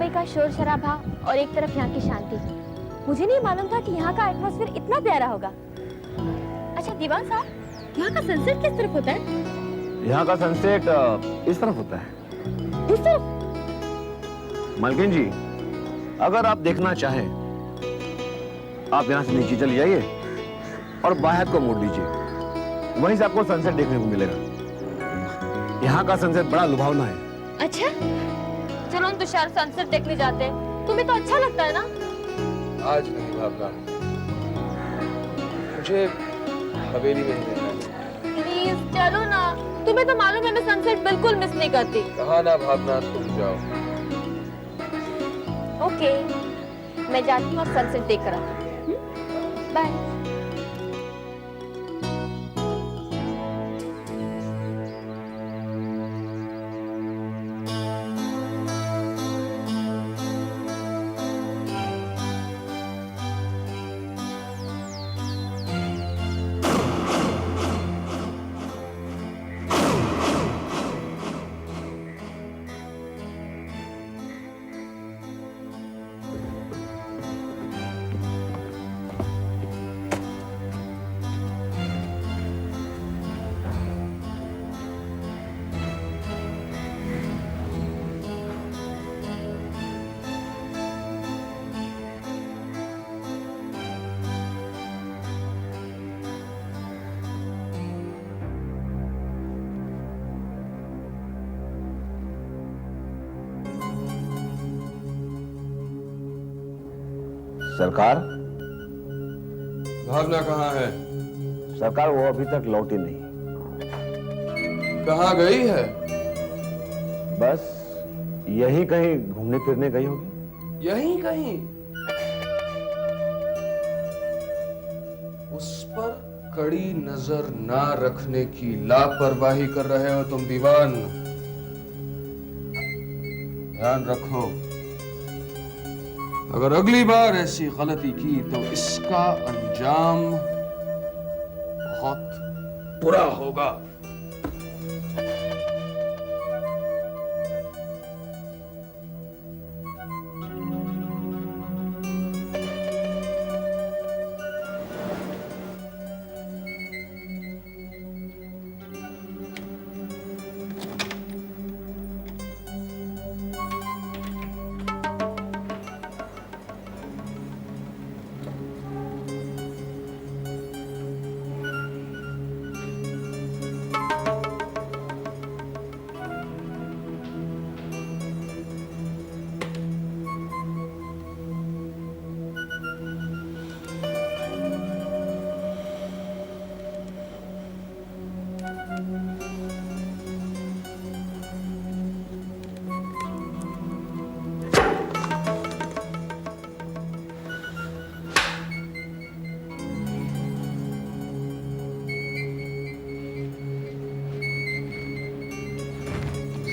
मुंबई का शोर शराबा और एक तरफ यहाँ की शांति। मुझे नहीं मालूम था कि यहाँ का एटमॉस्फेयर इतना प्यारा होगा। अच्छा दीवान साहब, यहाँ का सनसेट किस तरफ होता है? यहाँ का सनसेट इस तरफ होता है। इस तरफ? मालकिन जी, अगर आप देखना चाहें, आप यहाँ से नीचे चले जाइए और बाहर को मोड़ लीजिए, वहीं से आपको सनसेट देखने को मिलेगा। यहाँ का सनसेट बड़ा लुभावना है। अच्छा, चलो हम तुषार सनसेट देखने जाते हैं। तुम्हें तो अच्छा लगता है ना? आज नहीं भावना, मुझे हवेली में ही रहना है। प्लीज चलो ना, तुम्हें तो मालूम है मैं सनसेट बिल्कुल मिस नहीं करती। कहा ना भावना, तुम जाओ। ओके, मैं जाती हूँ और सनसेट देख कर आती हूँ। बाय। सरकार, भावना कहाँ है? सरकार वो अभी तक लौटी नहीं। कहाँ गई है? बस यही कहीं घूमने फिरने गई होगी। यहीं कहीं। उस पर कड़ी नजर ना रखने की लापरवाही कर रहे हो तुम दीवान। ध्यान रखो, अगर अगली बार ऐसी गलती की तो इसका अंजाम बहुत बुरा होगा।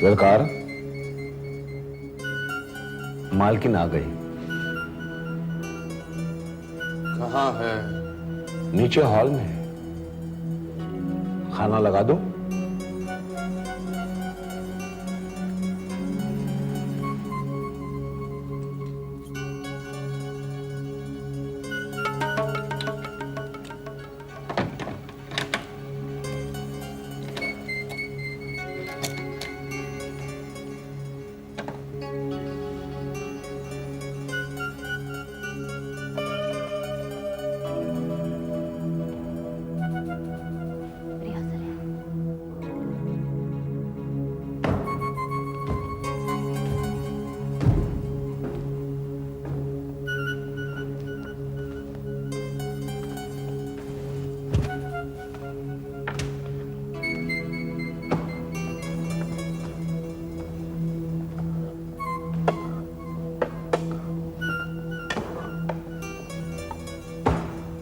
सरकार, मालकिन आ गई। कहाँ है? नीचे हॉल में। खाना लगा दो?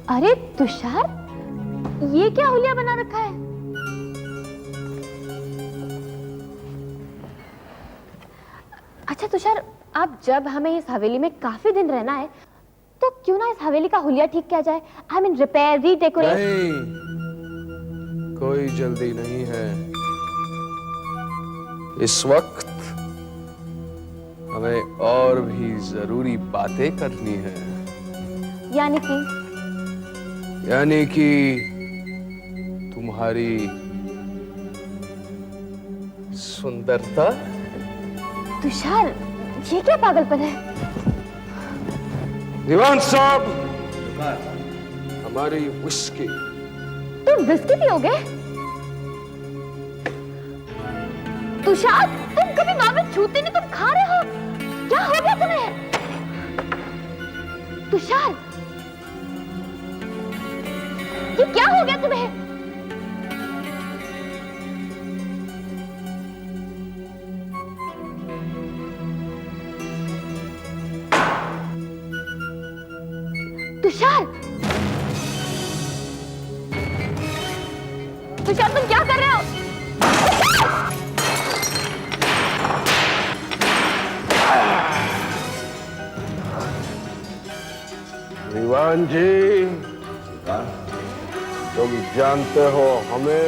अरे तुषार, ये क्या हुलिया बना रखा है? अच्छा तुषार, आप जब हमें इस हवेली में काफी दिन रहना है तो क्यों ना इस हवेली का हुलिया ठीक किया जाए? I mean repair, redecorate. नहीं, कोई जल्दी नहीं है। इस वक्त हमें और भी जरूरी बातें करनी है। यानी कि तुम्हारी सुंदरता। तुषार, ये क्या पागलपन है? दीवान साहब, हमारी विस्की। तुम विस्की पियोगे? तुषार, तुम कभी नॉनवेज छूते नहीं, तुम खा रहे हो? क्या हो गया तुम्हें? तुषार, ये क्या हो गया तुम्हें? तुषार, तुषार, तुम क्या कर रहे हो? दीवान जी, तुम जानते हो हमें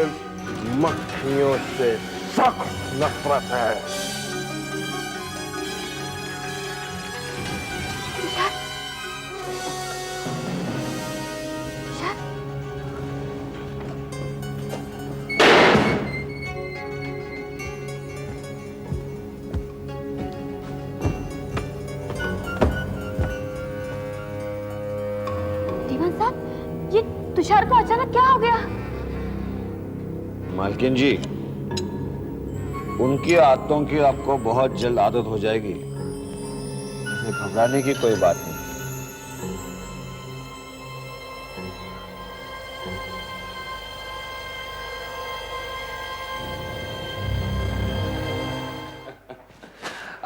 मक्खियों से सख्त नफरत है। तुषार, तुषार, दीवान साहब, ये तुषार को अचानक क्या हो गया? मालकिन जी, उनकी आदतों की आपको बहुत जल्द आदत हो जाएगी। इसमें घबराने की कोई बात नहीं।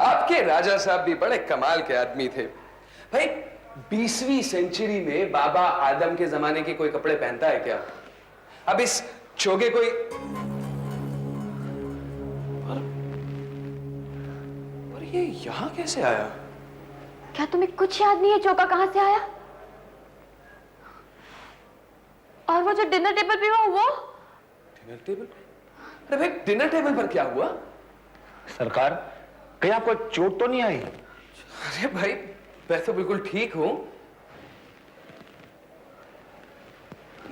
आपके राजा साहब भी बड़े कमाल के आदमी थे भाई। 20वीं सेंचुरी में बाबा आदम के जमाने के कोई कपड़े पहनता है क्या? अब इस चोगे कोई और ये यहां कैसे आया? क्या तुम्हें कुछ याद नहीं है चौका कहां से आया? और वो जो डिनर टेबल पे हुआ वो? Dinner table? अरे भाई, डिनर टेबल पर क्या हुआ? सरकार, कहीं आपको चोट तो नहीं आई? अरे भाई, मैं तो बिल्कुल ठीक हूं।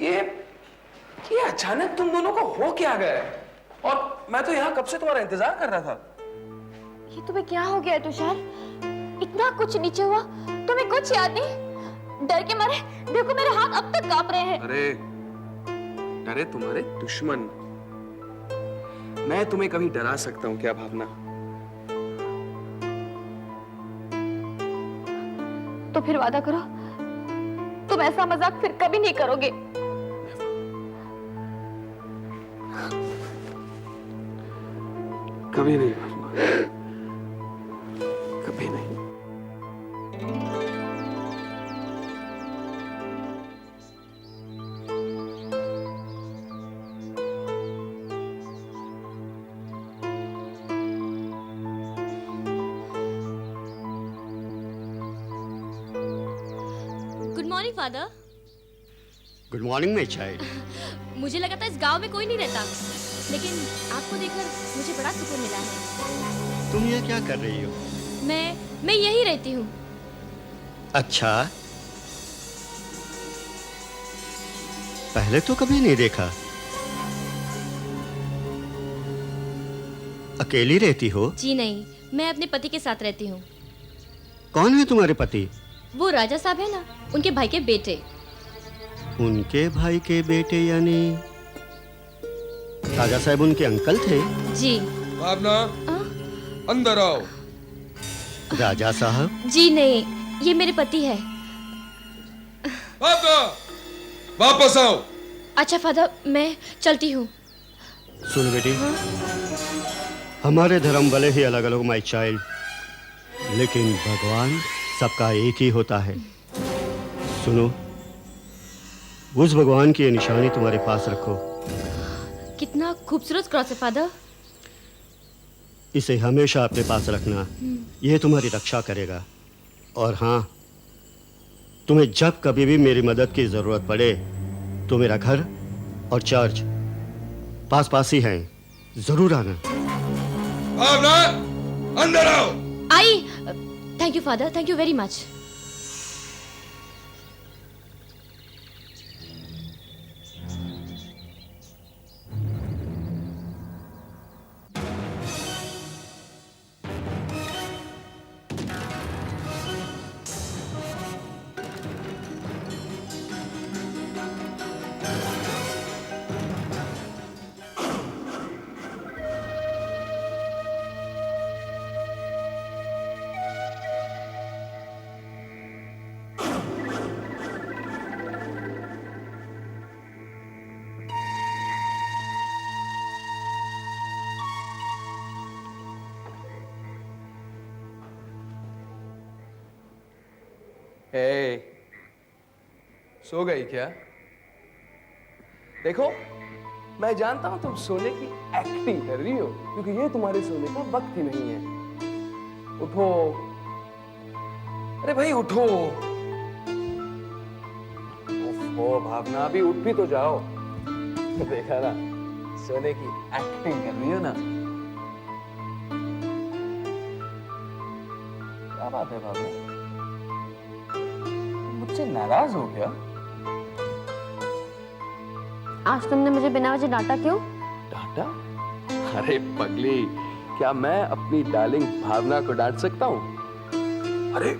ये अचानक तुम दोनों को हो क्या गया है? और मैं तो यहां कब से तुम्हारा इंतजार कर रहा था। ये तुम्हें क्या हो गया है तुषार? इतना कुछ नीचे हुआ, तुम्हें कुछ याद नहीं? डर के मारे देखो मेरे हाथ अब तक कांप रहे हैं। अरे तुम्हारे दुश्मन। मैं तुम्हें कभी डरा सकता हूं क्या भावना? तो फिर वादा करो, तुम ऐसा मजाक फिर कभी नहीं करोगे। कभी नहीं भावना, कभी नहीं। Good morning father. Good morning my child. मुझे लगा था इस गांव में कोई नहीं रहता, लेकिन आपको देखकर मुझे बड़ा सुकून मिला है। तुम ये क्या कर रही हो? मैं यहीं रहती हूँ। अच्छा, पहले तो कभी नहीं देखा। अकेली रहती हो? जी नहीं, मैं अपने पति के साथ रहती हूँ। कौन है तुम्हारे पति? वो राजा साहब है ना, उनके भाई के बेटे। उनके भाई के बेटे यानी राजा साहब उनके अंकल थे? जी। भावना, अंदर आओ। राजा साहब? जी नहीं, ये मेरे पति है। भावना, वापस आओ। अच्छा फादर, मैं चलती हूँ। सुन बेटी, हमारे धर्म भले ही अलग अलग माय चाइल्ड, लेकिन भगवान सबका एक ही होता है। सुनो, उस भगवान की ये निशानी तुम्हारे पास रखो। कितना खूबसूरत क्रॉस है फादर। इसे हमेशा अपने पास रखना, यह तुम्हारी रक्षा करेगा। और हाँ, तुम्हें जब कभी भी मेरी मदद की जरूरत पड़े तो मेरा घर और चर्च पास ही हैं, जरूर आना। भावना, अंदर आओ। I thank you father, thank you very much. सो गई क्या? देखो, मैं जानता हूं तुम सोने की एक्टिंग कर रही हो, क्योंकि ये तुम्हारे सोने का वक्त ही नहीं है। उठो, अरे भाई उठो। ओफो भावना, अभी उठ भी तो जाओ। देखा ना, सोने की एक्टिंग कर रही हो ना। क्या बात है भावना, तुम मुझसे नाराज हो क्या? आज तुमने मुझे बिना वजह डांटा क्यों? डांटा? अरे पगली, क्या मैं अपनी डार्लिंग भावना को डांट सकता हूँ? अरे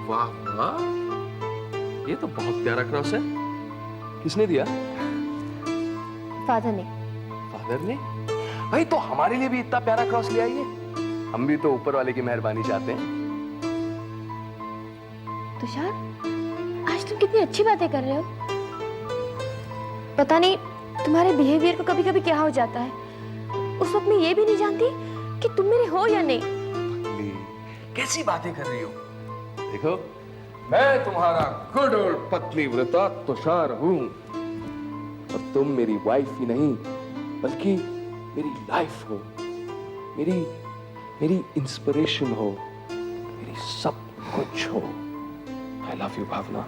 वाह वाह, ये तो बहुत प्यारा क्रॉस है। किसने दिया? फादर ने। फादर ने? भाई तो हमारे लिए भी इतना प्यारा क्रॉस ले आइए। हम भी तो ऊपर वाले की मेहरबानी चाहते हैं। तुषार, आज तुम कितनी अच्छी बातें कर रहे हो। पता नहीं तुम्हारे बिहेवियर को कभी-कभी क्या हो जाता है। उस वक्त मैं ये भी नहीं जानती कि तुम मेरे हो या नहीं। कैसी बातें कर रही हो? देखो, मैं तुम्हारा गुड और पतली व्रता तुषार हूं, और तुम मेरी वाइफ ही नहीं बल्कि मेरी लाइफ हो, मेरी इंस्पिरेशन हो, मेरी सब कुछ हो। आई लव यू भावना।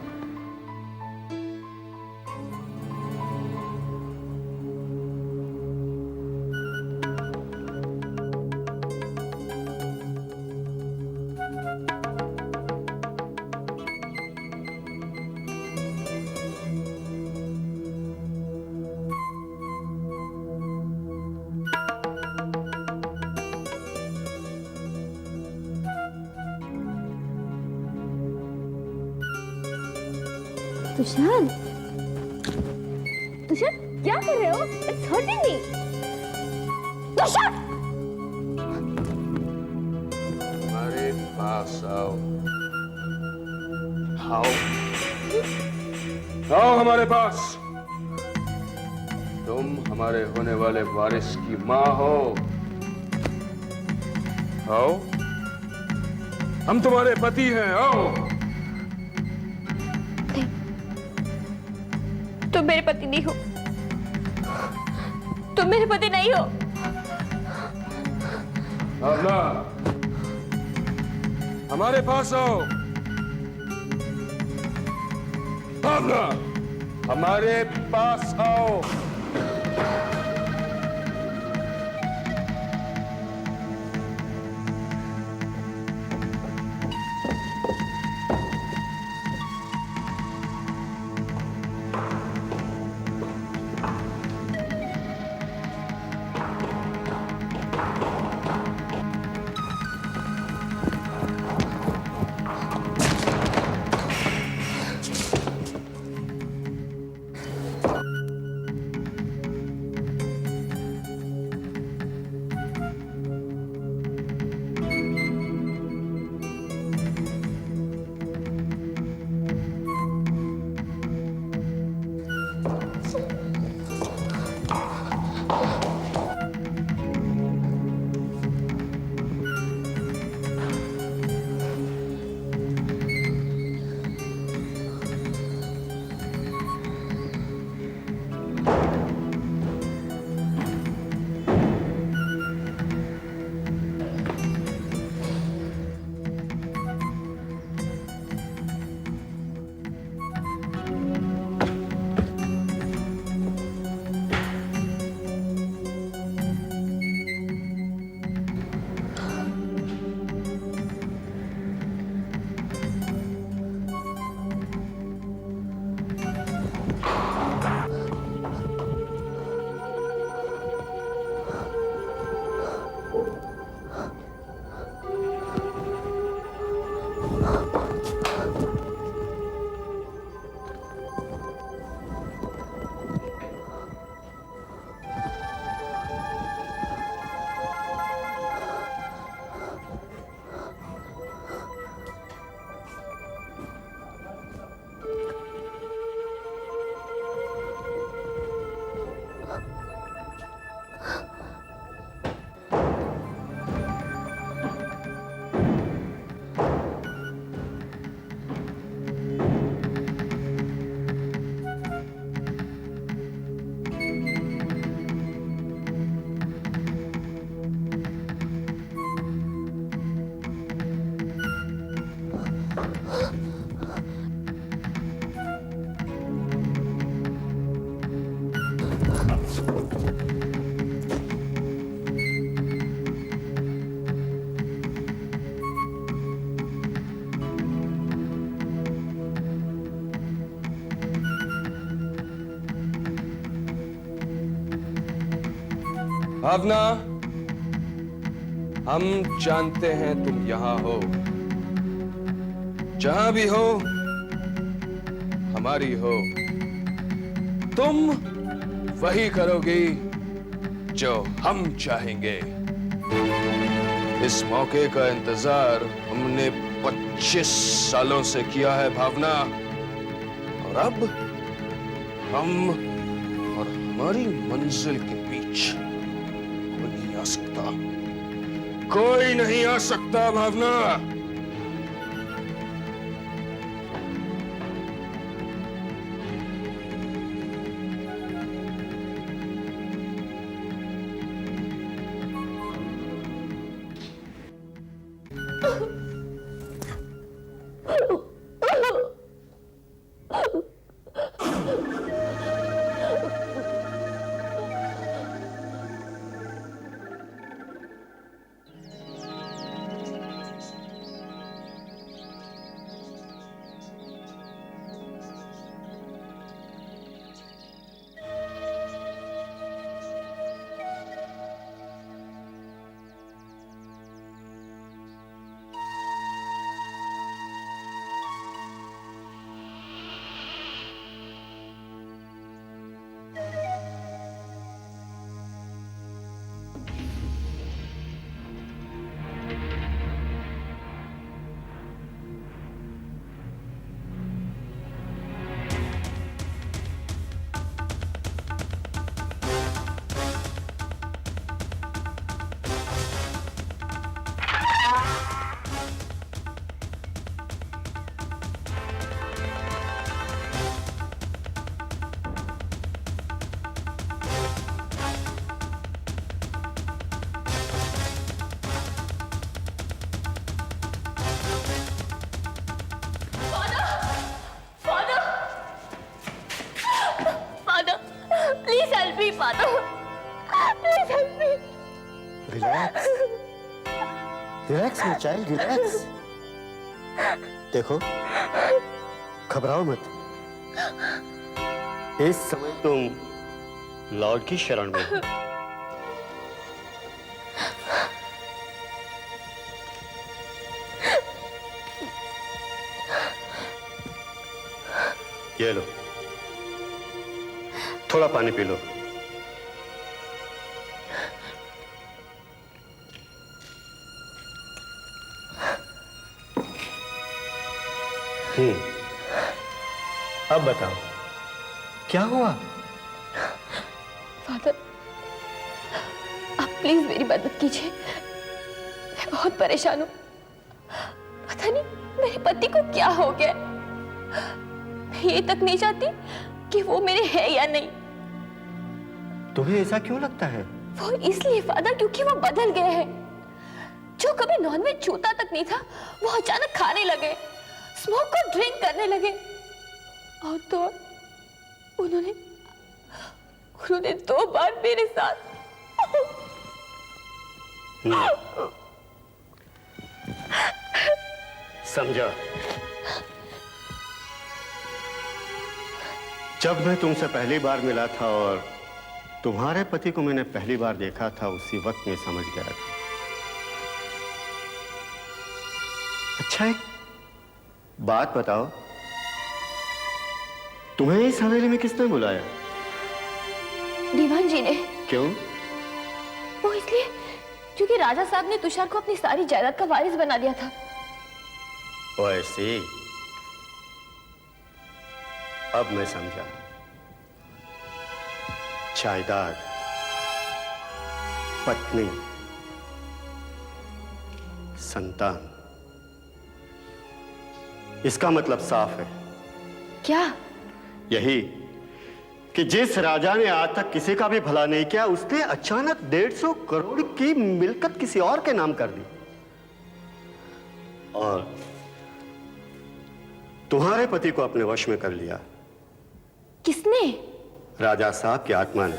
तुषार, तुषार क्या कर रहे हो? It's hurting me. तुषार! हमारे पास आओ। आओ, आओ हमारे पास। तुम हमारे होने वाले वारिस की माँ हो। आओ, हम तुम्हारे पति हैं। आओ। तुम मेरे पति नहीं हो। तुम मेरे पति नहीं हो। भावना, हमारे पास आओ। भावना, हमारे पास आओ। भावना, हम जानते हैं तुम यहां हो। जहां भी हो, हमारी हो। तुम वही करोगी जो हम चाहेंगे। इस मौके का इंतजार हमने 25 सालों से किया है भावना, और अब हम और हमारी मंजिल के बीच कोई नहीं आ सकता। कोई नहीं आ सकता भावना। Father, please help me. Relax, relax my child, relax. देखो, घबराओ मत। इस समय तुम लॉर्ड की शरण में हो। ये लो, थोड़ा पानी पी लो। अब बताओ, क्या हुआ? फादर, आप प्लीज मेरी मदद कीजिए। मैं बहुत परेशान हूं। पता नहीं मेरे पति को क्या हो गया। मैं ये तक नहीं चाहती कि वो मेरे है या नहीं। तुम्हें ऐसा क्यों लगता है? वो इसलिए फादर क्योंकि वो बदल गए हैं। जो कभी नॉनवेज छूता तक नहीं था, वो अचानक खाने लगे, स्मोक को ड्रिंक करने लगे, और तो उन्होंने 2 बार मेरे साथ। समझा। जब मैं तुमसे पहली बार मिला था और तुम्हारे पति को मैंने पहली बार देखा था, उसी वक्त मैं समझ गया था। अच्छा, एक बात बताओ, तुम्हें इस हवेली में किसने बुलाया? दीवान जी ने। क्यों? वो इसलिए क्योंकि राजा साहब ने तुषार को अपनी सारी जायदाद का वारिस बना दिया था। ओ ऐसे, अब मैं समझा। जायदाद, पत्नी, संतान, इसका मतलब साफ है। क्या? यही कि जिस राजा ने आज तक किसी का भी भला नहीं किया, उसने अचानक 150 करोड़ की मिल्कत किसी और के नाम कर दी। और तुम्हारे पति को अपने वश में कर लिया। किसने? राजा साहब की आत्मा ने।